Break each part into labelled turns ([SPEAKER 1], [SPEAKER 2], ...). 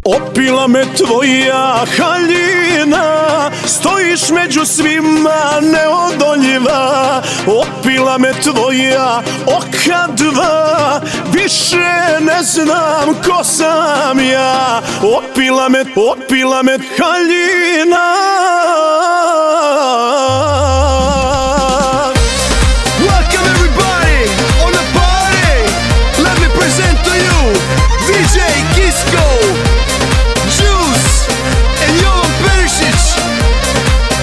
[SPEAKER 1] Opila me tvoja haljina, stojiš među svima neodoljiva. Opila me tvoja oka dva, više ne znam ko sam ja. Opila me haljina.
[SPEAKER 2] Welcome everybody on the party. Let me present to you DJ Kisko, Juice and Jovan Perišić.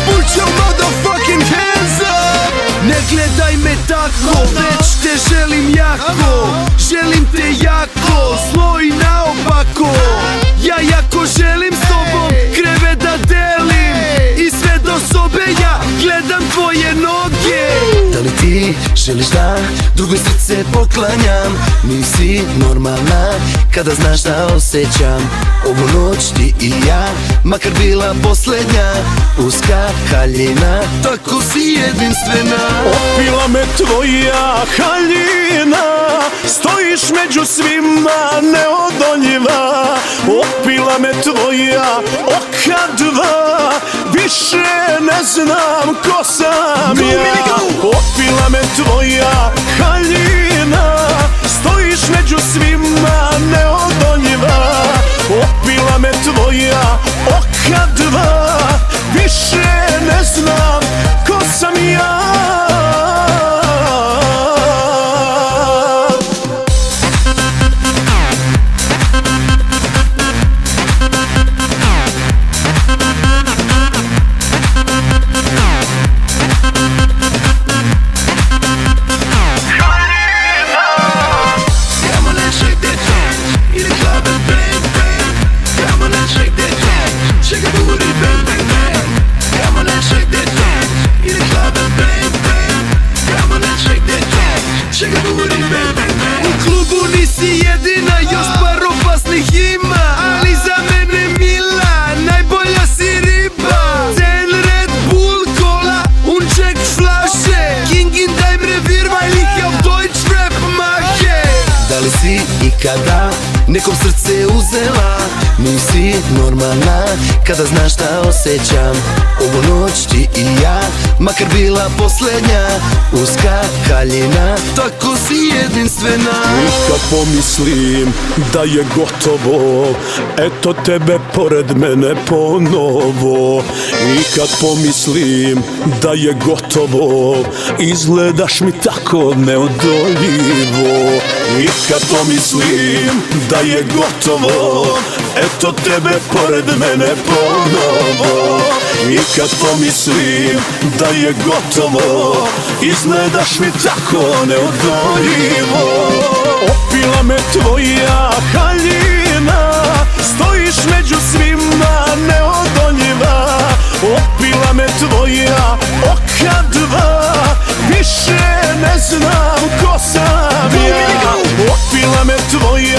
[SPEAKER 2] Put your motherfucking hands up. Ne gledaj me tako, već te želim jako. Želim te jako, zlo i naopako. Ja jako želim s tobom krevet da delim, i sve do sobe ja gledam tvoje noge. Da li ti želiš da drugoj srce poklanjam? Nisi normalna kada znaš da osjećam. Ovu noć ti i ja, makar bila posljednja. Uska haljina, tako si jedinstvena.
[SPEAKER 1] Opila me tvoja haljina, stojiš među svima neodoljiva. Opila me tvoja oka dva, više ne znam ko sam ja. Opila me tvoja haljina, stojiš među svima neodoljiva. Opila me tvoja oka dva, više ne znam ko sam ja.
[SPEAKER 2] U klubu nisi jedina, još par opasnih ima, ali za mene mila, najbolja si riba. Ten Red Bull, Cola und Jack Flasche, King in deinem Revier, weil ich auf Deutsch rap mache. Da li si ikada nekom srce uzela? Nisi normalna kada znaš šta osjećam. Ovu noć ti i ja, makar bila posljednja. Uska haljina, tako si jedinstvena.
[SPEAKER 1] I kad pomislim da je gotovo, eto tebe pored mene ponovo. I kad pomislim da je gotovo, izgledaš mi tako neodoljivo. I kad pomislim da je gotovo, eto tebe pored mene ponovo. I kad pomislim da je gotovo, izgledaš mi tako neodoljivo. Opila me tvoja haljina, stojiš među svima neodoljiva. Opila me tvoja oka dva, više ne znam ko sam ja. Opila me tvoja